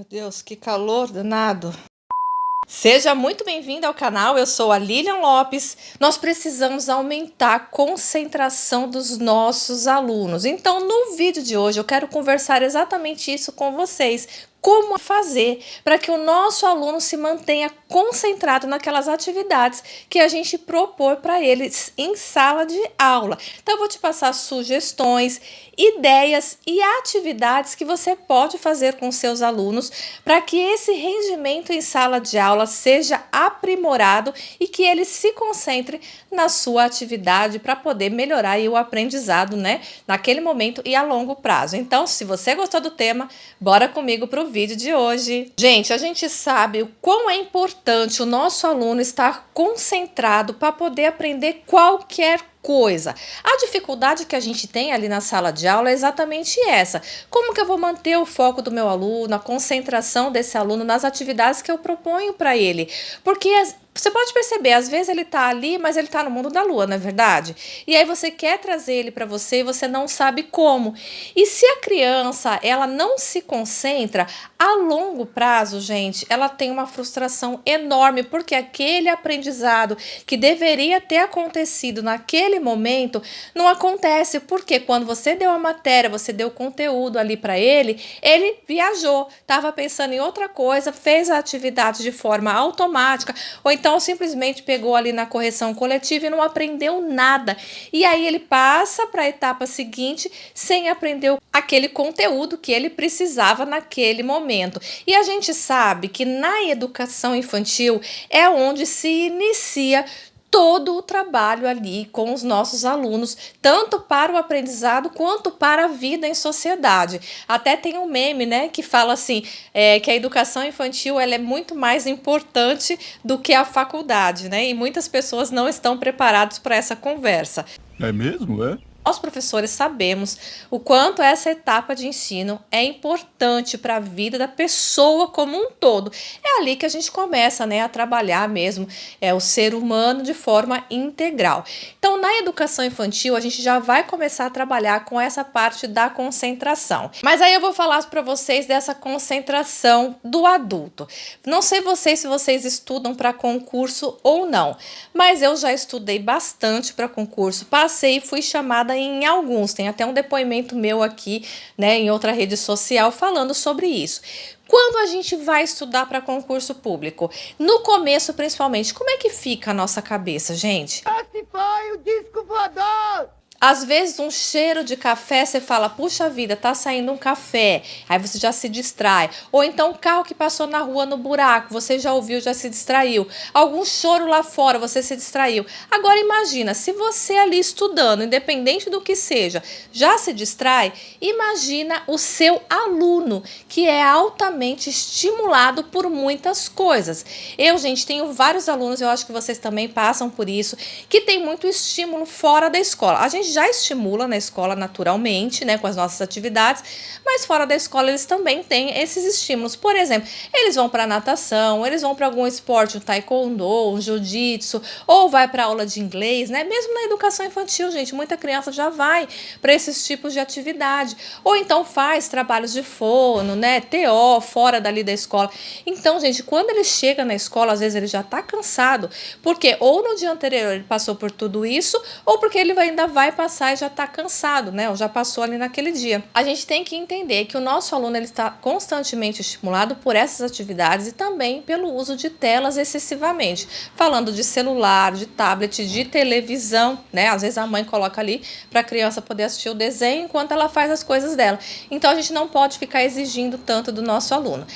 Meu Deus, que calor danado. Seja muito bem-vindo ao canal, eu sou a Lilian Lopes. Nós precisamos aumentar a concentração dos nossos alunos. Então, no vídeo de hoje, eu quero conversar exatamente isso com vocês. Como fazer para que o nosso aluno se mantenha concentrado naquelas atividades que a gente propor para eles em sala de aula. Então, eu vou te passar sugestões, ideias e atividades que você pode fazer com seus alunos para que esse rendimento em sala de aula seja aprimorado e que ele se concentre na sua atividade para poder melhorar aí o aprendizado, né, naquele momento e a longo prazo. Então, se você gostou do tema, bora comigo para o vídeo de hoje. Gente, a gente sabe o quão é importante o nosso aluno estar concentrado para poder aprender qualquer coisa. A dificuldade que a gente tem ali na sala de aula é exatamente essa. Como que eu vou manter o foco do meu aluno, a concentração desse aluno nas atividades que eu proponho para ele? Porque você pode perceber, às vezes ele tá ali, mas ele tá no mundo da lua, não é verdade? E aí você quer trazer ele para você e você não sabe como. E se a criança, ela não se concentra, a longo prazo, gente, ela tem uma frustração enorme, porque aquele aprendizado que deveria ter acontecido naquele momento, não acontece, porque quando você deu a matéria, você deu o conteúdo ali para ele viajou, estava pensando em outra coisa, fez a atividade de forma automática, ou então simplesmente pegou ali na correção coletiva e não aprendeu nada. E aí ele passa para a etapa seguinte sem aprender aquele conteúdo que ele precisava naquele momento. E a gente sabe que na educação infantil é onde se inicia todo o trabalho ali com os nossos alunos, tanto para o aprendizado quanto para a vida em sociedade. Até tem um meme, né, que fala assim, que a educação infantil ela é muito mais importante do que a faculdade, né? E muitas pessoas não estão preparadas para essa conversa. É mesmo, é? Nós, professores, sabemos o quanto essa etapa de ensino é importante para a vida da pessoa como um todo. É ali que a gente começa, né, a trabalhar mesmo o ser humano de forma integral. Então, na educação infantil, a gente já vai começar a trabalhar com essa parte da concentração. Mas aí eu vou falar para vocês dessa concentração do adulto. Não sei vocês se vocês estudam para concurso ou não, mas eu já estudei bastante para concurso, passei e fui chamada em alguns, tem até um depoimento meu aqui, né, em outra rede social falando sobre isso. Quando a gente vai estudar para concurso público, no começo principalmente, como é que fica a nossa cabeça, gente? Esse foi o disco voador! Às vezes um cheiro de café, você fala, puxa vida, tá saindo um café, aí você já se distrai. Ou então um carro que passou na rua no buraco, você já ouviu, já se distraiu. Algum choro lá fora, você se distraiu. Agora imagina, se você ali estudando, independente do que seja, já se distrai, imagina o seu aluno, que é altamente estimulado por muitas coisas. Eu, gente, tenho vários alunos, eu acho que vocês também passam por isso, que tem muito estímulo fora da escola. A gente já estimula na escola naturalmente, né, com as nossas atividades, mas fora da escola eles também têm esses estímulos. Por exemplo, eles vão para natação, eles vão para algum esporte, um taekwondo, um jiu-jitsu, ou vai para aula de inglês, né? Mesmo na educação infantil, gente, muita criança já vai para esses tipos de atividade, ou então faz trabalhos de fono, né, TO, fora dali da escola. Então, gente, quando ele chega na escola, às vezes ele já está cansado, porque ou no dia anterior ele passou por tudo isso, ou porque ele ainda vai passar e já está cansado, né? Ou já passou ali naquele dia. A gente tem que entender que o nosso aluno ele está constantemente estimulado por essas atividades e também pelo uso de telas excessivamente. Falando de celular, de tablet, de televisão, né? Às vezes a mãe coloca ali para a criança poder assistir o desenho enquanto ela faz as coisas dela. Então a gente não pode ficar exigindo tanto do nosso aluno.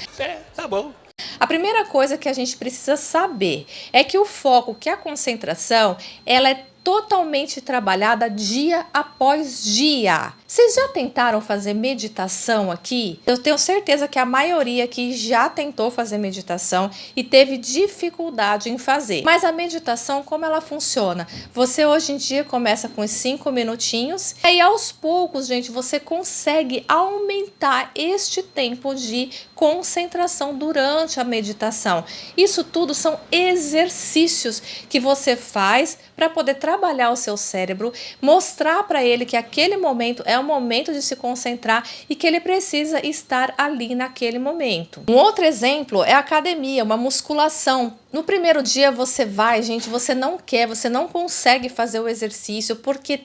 Tá bom. A primeira coisa que a gente precisa saber é que o foco, que a concentração, ela é totalmente trabalhada dia após dia. Vocês já tentaram fazer meditação aqui? Eu tenho certeza que a maioria aqui já tentou fazer meditação e teve dificuldade em fazer. Mas a meditação, como ela funciona? Você hoje em dia começa com 5 minutinhos e aí aos poucos, gente, você consegue aumentar este tempo de concentração durante a meditação. Isso tudo são exercícios que você faz para poder trabalhar o seu cérebro, mostrar para ele que aquele momento é é o momento de se concentrar e que ele precisa estar ali naquele momento. Um outro exemplo é a academia, uma musculação. No primeiro dia você vai, gente, você não quer, você não consegue fazer o exercício porque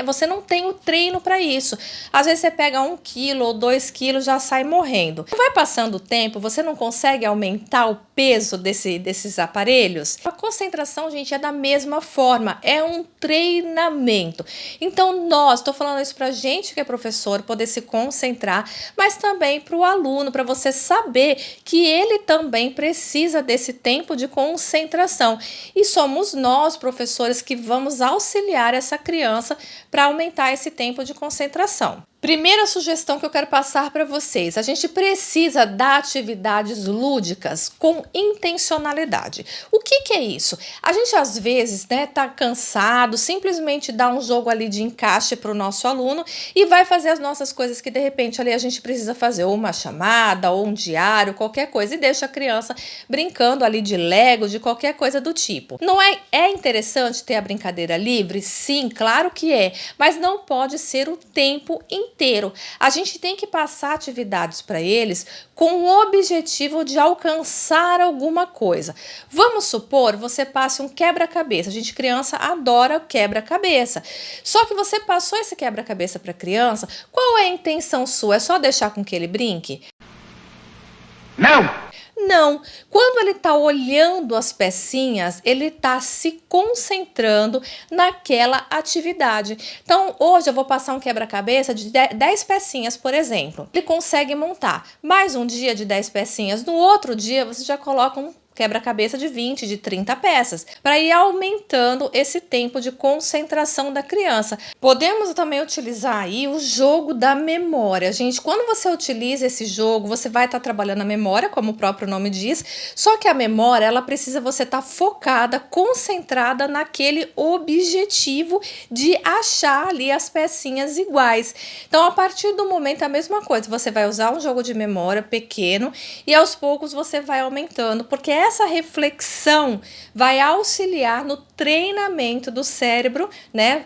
você não tem o treino para isso. Às vezes você pega 1 quilo ou 2 quilos, já sai morrendo. Vai passando o tempo, você não consegue aumentar o peso desses aparelhos. A concentração, gente, é da mesma forma, é um treinamento. Então estou falando isso pra gente que é professor, poder se concentrar, mas também para o aluno, para você saber que ele também precisa desse tempo de concentração. E somos nós, professores, que vamos auxiliar essa criança para aumentar esse tempo de concentração. Primeira sugestão que eu quero passar para vocês, a gente precisa dar atividades lúdicas com intencionalidade. O que é isso? A gente às vezes tá cansado, simplesmente dá um jogo ali de encaixe para o nosso aluno e vai fazer as nossas coisas que de repente ali a gente precisa fazer, ou uma chamada, ou um diário, qualquer coisa, e deixa a criança brincando ali de Lego, de qualquer coisa do tipo. Não é interessante ter a brincadeira livre? Sim, claro que é, mas não pode ser o tempo inteiro. A gente tem que passar atividades para eles com o objetivo de alcançar alguma coisa. Vamos supor, você passe um quebra-cabeça. A gente, criança, adora quebra-cabeça. Só que você passou esse quebra-cabeça para a criança, qual é a intenção sua? É só deixar com que ele brinque? Não, quando ele está olhando as pecinhas, ele está se concentrando naquela atividade. Então, hoje eu vou passar um quebra-cabeça de 10 pecinhas, por exemplo. Ele consegue montar mais um dia de 10 pecinhas. No outro dia, você já coloca um quebra-cabeça de 20, de 30 peças, para ir aumentando esse tempo de concentração da criança. Podemos também utilizar aí o jogo da memória. Gente, quando você utiliza esse jogo, você vai estar trabalhando a memória, como o próprio nome diz, só que a memória, ela precisa você estar focada, concentrada naquele objetivo de achar ali as pecinhas iguais. Então, a partir do momento, a mesma coisa, você vai usar um jogo de memória pequeno e aos poucos você vai aumentando, porque essa reflexão vai auxiliar no treinamento do cérebro,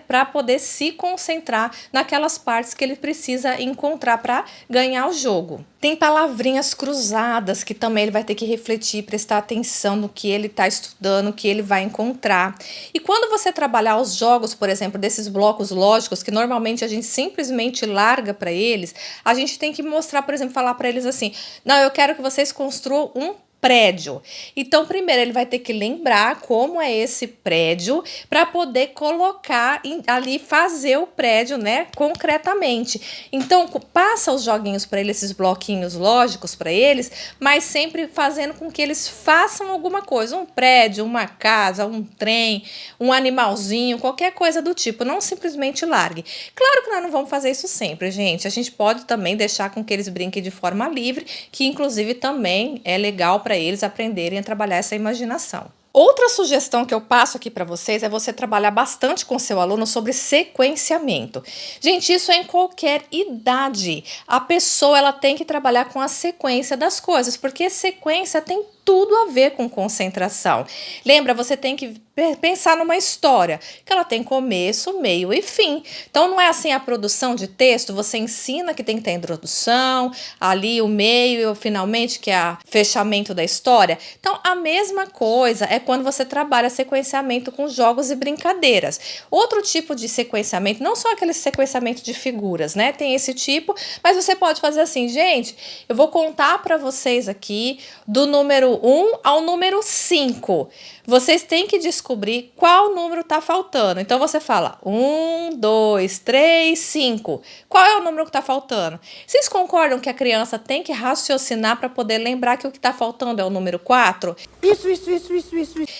para poder se concentrar naquelas partes que ele precisa encontrar para ganhar o jogo. Tem palavrinhas cruzadas que também ele vai ter que refletir, prestar atenção no que ele está estudando, o que ele vai encontrar. E quando você trabalhar os jogos, por exemplo, desses blocos lógicos, que normalmente a gente simplesmente larga para eles, a gente tem que mostrar, por exemplo, falar para eles assim: não, eu quero que vocês construam um prédio. Então, primeiro ele vai ter que lembrar como é esse prédio para poder colocar ali, fazer o prédio, concretamente. Então, passa os joguinhos para eles, esses bloquinhos lógicos para eles, mas sempre fazendo com que eles façam alguma coisa, um prédio, uma casa, um trem, um animalzinho, qualquer coisa do tipo, não simplesmente largue. Claro que nós não vamos fazer isso sempre, gente. A gente pode também deixar com que eles brinquem de forma livre, que inclusive também é legal para eles aprenderem a trabalhar essa imaginação. Outra sugestão que eu passo aqui para vocês é você trabalhar bastante com seu aluno sobre sequenciamento. Gente, isso é em qualquer idade. A pessoa, ela tem que trabalhar com a sequência das coisas, porque sequência tem tudo a ver com concentração. Lembra, você tem que pensar numa história, que ela tem começo, meio e fim. Então, não é assim a produção de texto, você ensina que tem que ter a introdução, ali o meio e o finalmente, que é o fechamento da história. Então, a mesma coisa é quando você trabalha sequenciamento com jogos e brincadeiras. Outro tipo de sequenciamento, não só aquele sequenciamento de figuras, tem esse tipo, mas você pode fazer assim: gente, eu vou contar para vocês aqui do número 1 ao número 5. Vocês têm que descobrir qual número está faltando. Então, você fala 1, 2, 3, 5. Qual é o número que está faltando? Vocês concordam que a criança tem que raciocinar para poder lembrar que o que está faltando é o número 4? Isso.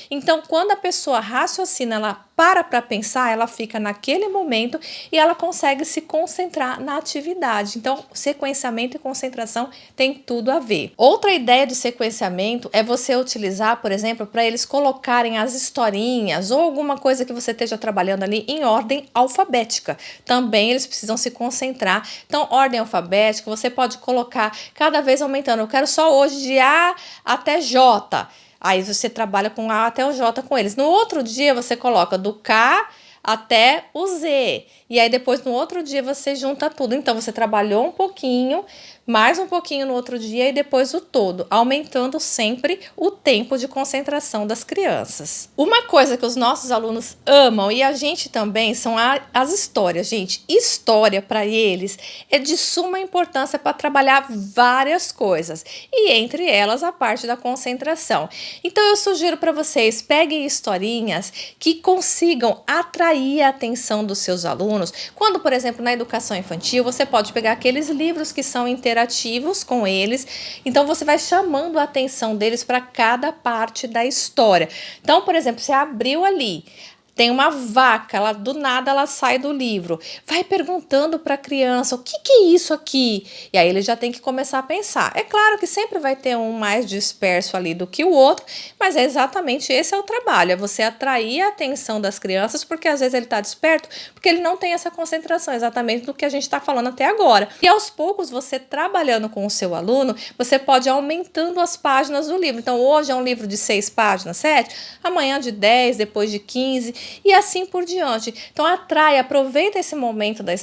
Então, quando a pessoa raciocina, ela para pensar, ela fica naquele momento e ela consegue se concentrar na atividade. Então, sequenciamento e concentração tem tudo a ver. Outra ideia de sequenciamento é você utilizar, por exemplo, para eles colocarem as historinhas ou alguma coisa que você esteja trabalhando ali em ordem alfabética. Também eles precisam se concentrar. Então, ordem alfabética, você pode colocar cada vez aumentando. Eu quero só hoje de A até J. Aí você trabalha com A até o J com eles. No outro dia você coloca do K até o Z. E aí depois no outro dia você junta tudo. Então você trabalhou um pouquinho, mais um pouquinho no outro dia e depois o todo, aumentando sempre o tempo de concentração das crianças. Uma coisa que os nossos alunos amam e a gente também são as histórias, gente. História para eles é de suma importância para trabalhar várias coisas e entre elas a parte da concentração. Então eu sugiro para vocês, peguem historinhas que consigam atrair a atenção dos seus alunos. Quando, por exemplo, na educação infantil, você pode pegar aqueles livros que são interativos com eles, então você vai chamando a atenção deles para cada parte da história. Então, por exemplo, você abriu ali, tem uma vaca, ela, do nada ela sai do livro, vai perguntando para a criança, o que é isso aqui? E aí ele já tem que começar a pensar. É claro que sempre vai ter um mais disperso ali do que o outro, mas é exatamente esse é o trabalho, é você atrair a atenção das crianças, porque às vezes ele está desperto, porque ele não tem essa concentração, exatamente do que a gente está falando até agora. E aos poucos, você trabalhando com o seu aluno, você pode ir aumentando as páginas do livro. Então hoje é um livro de 6 páginas, 7, amanhã de 10, depois de 15, e assim por diante. Então atrai, aproveita esse momento da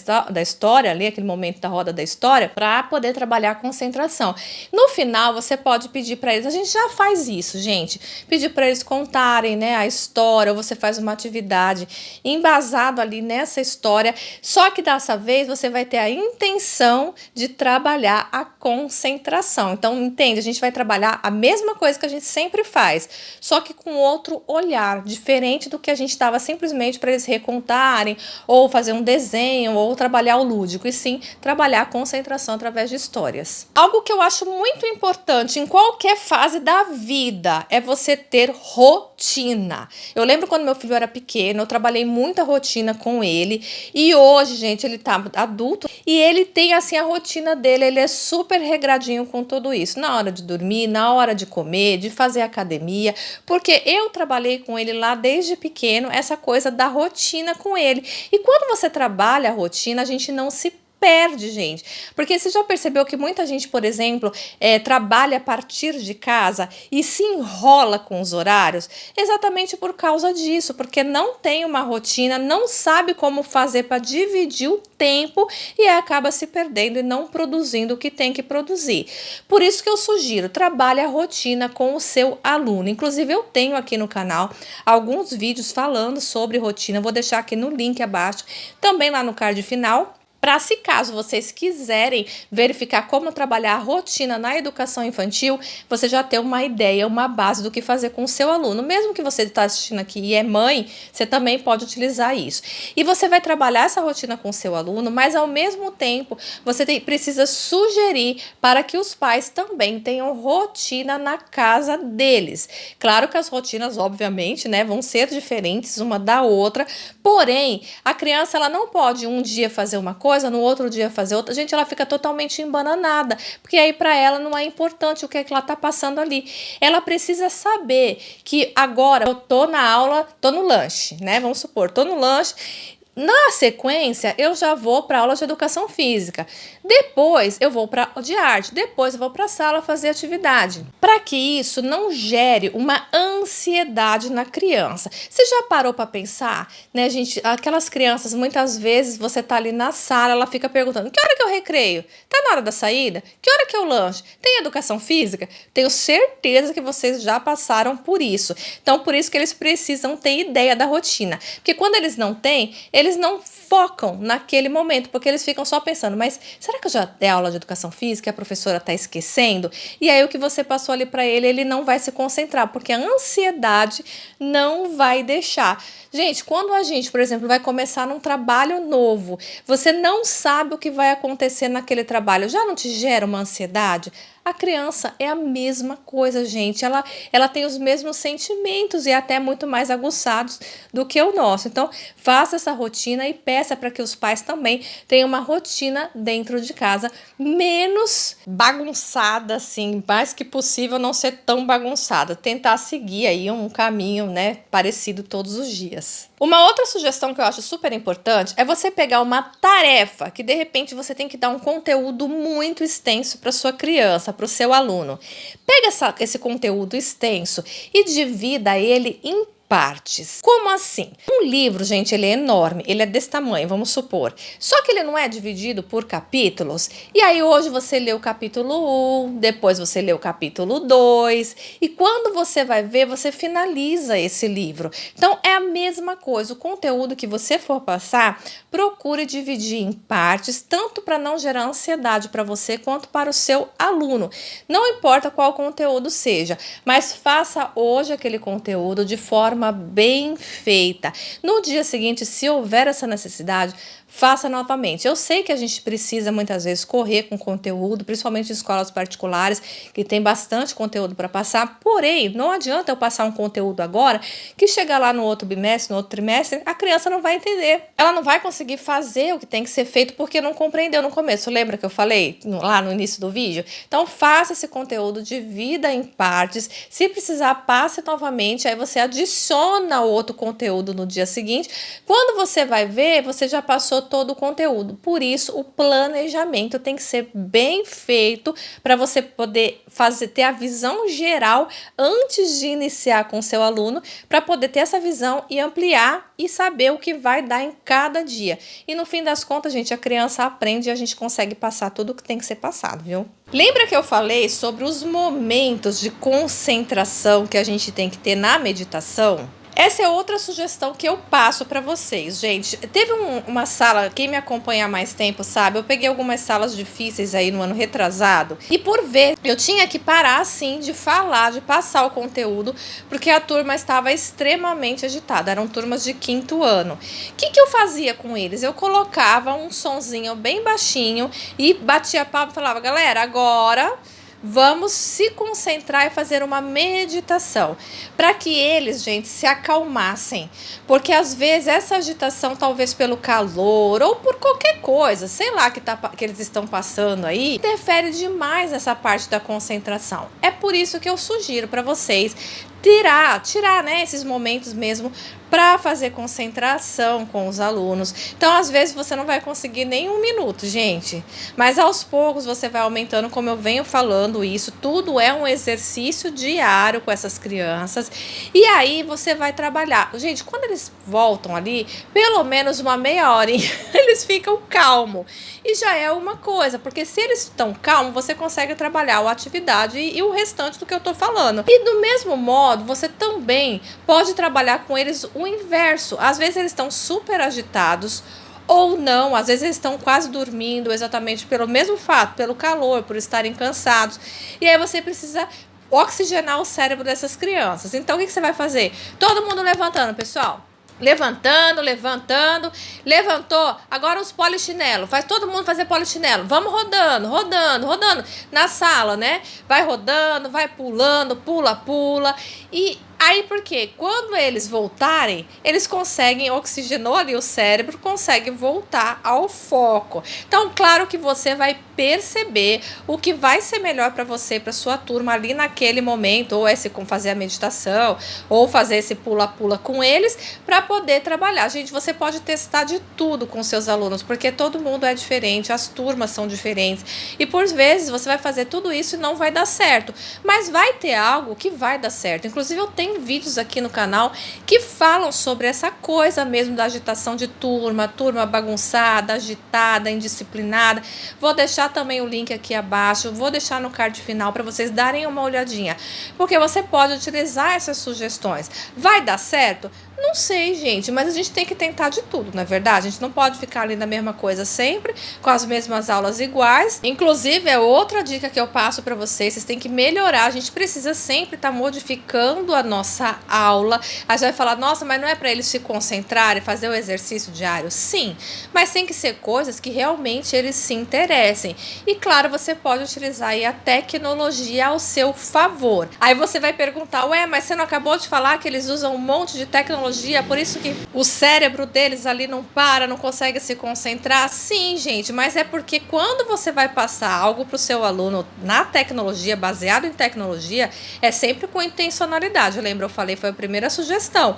história ali, aquele momento da roda da história, para poder trabalhar a concentração. No final, você pode pedir para eles, a gente já faz isso, gente, pedir para eles contarem, né, a história, ou você faz uma atividade embasado ali nessa história, só que dessa vez você vai ter a intenção de trabalhar a concentração. Então, entende? A gente vai trabalhar a mesma coisa que a gente sempre faz, só que com outro olhar, diferente do que a gente estava simplesmente para eles recontarem, ou fazer um desenho, ou trabalhar o lúdico, e sim trabalhar a concentração através de histórias. Algo que eu acho muito importante em qualquer fase da vida é você ter rotina. Eu lembro quando meu filho era pequeno, eu trabalhei muita rotina com ele, e hoje, gente, ele tá adulto, e ele tem assim a rotina dele, ele é super regradinho com tudo isso, na hora de dormir, na hora de comer, de fazer academia, porque eu trabalhei com ele lá desde pequeno, essa coisa da rotina com ele. E quando você trabalha a rotina, a gente não se perde, gente. Porque você já percebeu que muita gente, por exemplo, trabalha a partir de casa e se enrola com os horários? Exatamente por causa disso, porque não tem uma rotina, não sabe como fazer para dividir o tempo e acaba se perdendo e não produzindo o que tem que produzir. Por isso que eu sugiro, trabalhe a rotina com o seu aluno. Inclusive, eu tenho aqui no canal alguns vídeos falando sobre rotina, vou deixar aqui no link abaixo, também lá no card final, para se caso vocês quiserem verificar como trabalhar a rotina na educação infantil, você já ter uma ideia, uma base do que fazer com o seu aluno. Mesmo que você está assistindo aqui e é mãe, você também pode utilizar isso. E você vai trabalhar essa rotina com o seu aluno, mas ao mesmo tempo você precisa sugerir para que os pais também tenham rotina na casa deles. Claro que as rotinas, obviamente, né, vão ser diferentes uma da outra, porém, a criança ela não pode um dia fazer uma coisa, no outro dia fazer outra, gente, ela fica totalmente embananada, porque aí para ela não é importante o que é que ela tá passando ali. Ela precisa saber que agora eu tô na aula, tô no lanche, né? Vamos supor, tô no lanche. Na sequência, eu já vou para aula de educação física. Depois, eu vou para de arte. Depois, eu vou para a sala fazer atividade. Para que isso não gere uma ansiedade na criança. Você já parou para pensar, né, gente? Aquelas crianças, muitas vezes, você tá ali na sala, ela fica perguntando, que hora que é o recreio? Tá na hora da saída? Que hora que é o lanche? Tem educação física? Tenho certeza que vocês já passaram por isso. Então, por isso que eles precisam ter ideia da rotina. Porque quando eles não têm, eles não focam naquele momento, porque eles ficam só pensando, mas será que eu já dei aula de educação física e a professora está esquecendo? E aí o que você passou ali para ele, ele não vai se concentrar, porque a ansiedade não vai deixar. Gente, quando a gente, por exemplo, vai começar num trabalho novo, você não sabe o que vai acontecer naquele trabalho, já não te gera uma ansiedade? A criança é a mesma coisa, gente. Ela tem os mesmos sentimentos e até muito mais aguçados do que o nosso. Então, faça essa rotina e peça para que os pais também tenham uma rotina dentro de casa menos bagunçada, assim, mais que possível não ser tão bagunçada. Tentar seguir aí um caminho, né, parecido todos os dias. Uma outra sugestão que eu acho super importante é você pegar uma tarefa que de repente você tem que dar um conteúdo muito extenso para sua criança, para o seu aluno. Pega esse conteúdo extenso e divida ele em partes. Como assim? Um livro, gente, ele é enorme, ele é desse tamanho, vamos supor. Só que ele não é dividido por capítulos. E aí hoje você lê o capítulo 1, depois você lê o capítulo 2, e quando você vai ver, você finaliza esse livro. Então é a mesma coisa, o conteúdo que você for passar, procure dividir em partes, tanto para não gerar ansiedade para você, quanto para o seu aluno. Não importa qual conteúdo seja, mas faça hoje aquele conteúdo de forma bem feita. No dia seguinte, se houver essa necessidade, faça novamente. Eu sei que a gente precisa muitas vezes correr com conteúdo, principalmente em escolas particulares, que tem bastante conteúdo para passar, porém, não adianta eu passar um conteúdo agora, que chegar lá no outro bimestre, no outro trimestre, a criança não vai entender. Ela não vai conseguir fazer o que tem que ser feito porque não compreendeu no começo. Lembra que eu falei lá no início do vídeo? Então, faça esse conteúdo, divida em partes. Se precisar, passe novamente, aí você adiciona outro conteúdo no dia seguinte. Quando você vai ver, você já passou todo o conteúdo. Por isso, o planejamento tem que ser bem feito para você poder ter a visão geral antes de iniciar com o seu aluno, para poder ter essa visão e ampliar e saber o que vai dar em cada dia. E no fim das contas, gente, a criança aprende e a gente consegue passar tudo o que tem que ser passado, viu? Lembra que eu falei sobre os momentos de concentração que a gente tem que ter na meditação? Essa é outra sugestão que eu passo para vocês, gente. Teve uma sala, quem me acompanha há mais tempo sabe, eu peguei algumas salas difíceis aí no ano retrasado, e por ver, eu tinha que parar assim de falar, de passar o conteúdo, porque a turma estava extremamente agitada, eram turmas de 5º ano. O que eu fazia com eles? Eu colocava um sonzinho bem baixinho e batia a palma e falava, galera, agora vamos se concentrar e fazer uma meditação, para que eles, gente, se acalmassem, porque às vezes essa agitação, talvez pelo calor ou por qualquer coisa, sei lá, que eles estão passando aí, interfere demais nessa parte da concentração. É por isso que eu sugiro para vocês tirar, né, esses momentos mesmo para fazer concentração com os alunos. Então, às vezes, você não vai conseguir nem 1 minuto, gente. Mas, aos poucos, você vai aumentando, como eu venho falando isso. Tudo é um exercício diário com essas crianças. E aí, você vai trabalhar. Gente, quando eles voltam ali, pelo menos uma meia horinha, eles ficam calmos. E já é uma coisa, porque se eles estão calmos, você consegue trabalhar a atividade e o restante do que eu tô falando. E do mesmo modo, você também pode trabalhar com eles o inverso. Às vezes eles estão super agitados ou não, às vezes eles estão quase dormindo, exatamente pelo mesmo fato, pelo calor, por estarem cansados. E aí você precisa oxigenar o cérebro dessas crianças. Então o que você vai fazer? Todo mundo levantando, pessoal. Levantando, levantou, agora os polichinelo, faz todo mundo fazer polichinelo, vamos rodando, na sala, né, vai rodando, vai pulando, pula, e aí por quê? Quando eles voltarem, eles conseguem, oxigenou ali o cérebro, conseguem voltar ao foco. Então, claro que você vai perceber o que vai ser melhor para você, para sua turma ali naquele momento, ou fazer a meditação, ou fazer esse pula-pula com eles, para poder trabalhar. Gente, você pode testar de tudo com seus alunos, porque todo mundo é diferente, as turmas são diferentes, e por vezes você vai fazer tudo isso e não vai dar certo, mas vai ter algo que vai dar certo. Inclusive, eu tenho vídeos aqui no canal que falam sobre essa coisa mesmo da agitação de turma bagunçada, agitada, indisciplinada. Vou deixar também o link aqui abaixo, vou deixar no card final para vocês darem uma olhadinha, porque você pode utilizar essas sugestões. Vai dar certo? Não sei, gente, mas a gente tem que tentar de tudo, não é verdade? A gente não pode ficar ali na mesma coisa sempre, com as mesmas aulas iguais. Inclusive, é outra dica que eu passo para vocês têm que melhorar. A gente precisa sempre estar modificando a nossa aula. A gente vai falar, nossa, mas não é para eles se concentrarem, fazer o exercício diário? Sim, mas tem que ser coisas que realmente eles se interessem. E claro, você pode utilizar aí a tecnologia ao seu favor. Aí você vai perguntar, ué, mas você não acabou de falar que eles usam um monte de tecnologia tecnologia, por isso que o cérebro deles ali não para, não consegue se concentrar. Sim, gente, mas é porque quando você vai passar algo para o seu aluno na tecnologia, baseado em tecnologia, é sempre com intencionalidade. Lembra, eu falei, foi a primeira sugestão.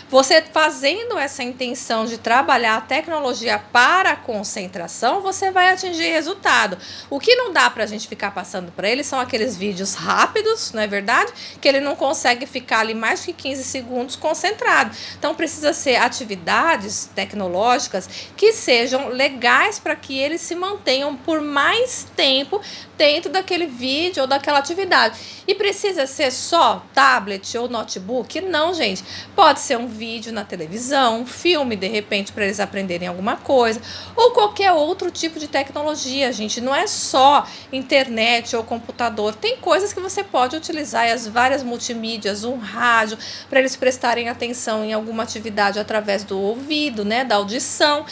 Você fazendo essa intenção de trabalhar a tecnologia para a concentração, você vai atingir resultado. O que não dá para a gente ficar passando para ele são aqueles vídeos rápidos, não é verdade? Que ele não consegue ficar ali mais que 15 segundos concentrado. Então precisa ser atividades tecnológicas que sejam legais para que eles se mantenham por mais tempo dentro daquele vídeo ou daquela atividade. E precisa ser só tablet ou notebook? Não, gente. Pode ser um vídeo na televisão, um filme, de repente, para eles aprenderem alguma coisa, ou qualquer outro tipo de tecnologia, gente. Não é só internet ou computador. Tem coisas que você pode utilizar, as várias multimídias, um rádio, para eles prestarem atenção em alguma atividade através do ouvido, né, da audição.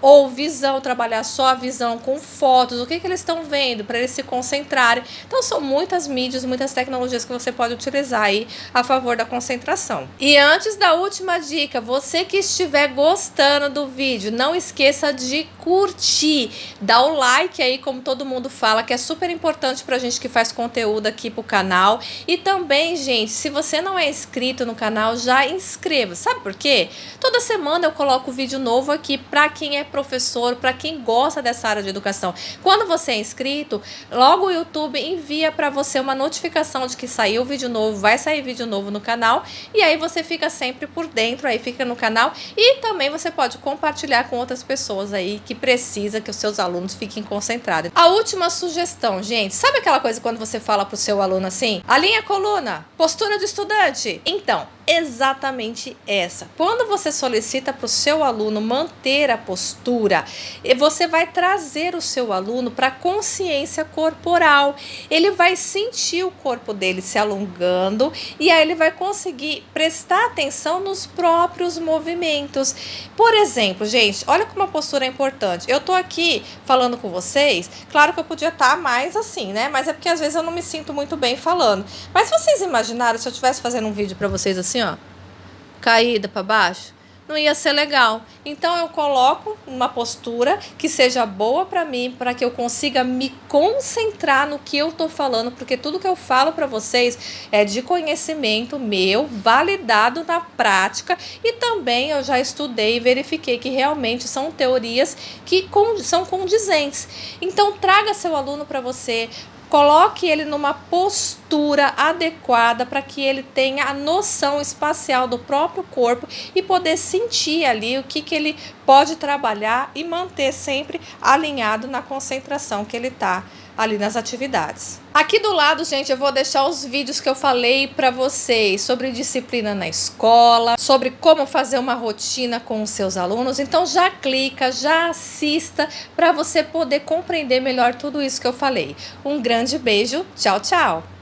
Ou visão, trabalhar só a visão com fotos, o que eles estão vendo, para eles se concentrarem. Então são muitas mídias, muitas tecnologias que você pode utilizar aí a favor da concentração. E antes da última dica, você que estiver gostando do vídeo, não esqueça de curtir, dá o like aí, como todo mundo fala, que é super importante pra gente que faz conteúdo aqui pro canal. E também, gente, se você não é inscrito no canal, já inscreva. Sabe por quê? Toda semana eu coloco vídeo novo aqui pra quem é professor, para quem gosta dessa área de educação. Quando você é inscrito, logo o YouTube envia para você uma notificação de que saiu vídeo novo, vai sair vídeo novo no canal, e aí você fica sempre por dentro, aí fica no canal, e também você pode compartilhar com outras pessoas aí que precisa que os seus alunos fiquem concentrados. A última sugestão, gente, sabe aquela coisa quando você fala pro seu aluno assim, alinha a coluna, postura de estudante? Então, exatamente essa. Quando você solicita para o seu aluno manter a postura, você vai trazer o seu aluno para a consciência corporal. Ele vai sentir o corpo dele se alongando e aí ele vai conseguir prestar atenção nos próprios movimentos. Por exemplo, gente, olha como a postura é importante. Eu tô aqui falando com vocês, claro que eu podia estar mais assim, né? Mas é porque às vezes eu não me sinto muito bem falando. Mas vocês imaginaram se eu estivesse fazendo um vídeo para vocês assim, ó, caída para baixo? Não ia ser legal. Então eu coloco uma postura que seja boa para mim, para que eu consiga me concentrar no que eu tô falando, porque tudo que eu falo para vocês é de conhecimento meu, validado na prática, e também eu já estudei e verifiquei que realmente são teorias que são condizentes. Então traga seu aluno para você, coloque ele numa postura adequada para que ele tenha a noção espacial do próprio corpo e poder sentir ali o que ele pode trabalhar e manter sempre alinhado na concentração que ele está ali nas atividades. Aqui do lado, gente, eu vou deixar os vídeos que eu falei para vocês sobre disciplina na escola, sobre como fazer uma rotina com os seus alunos. Então já clica, já assista para você poder compreender melhor tudo isso que eu falei. Um grande beijo, tchau, tchau!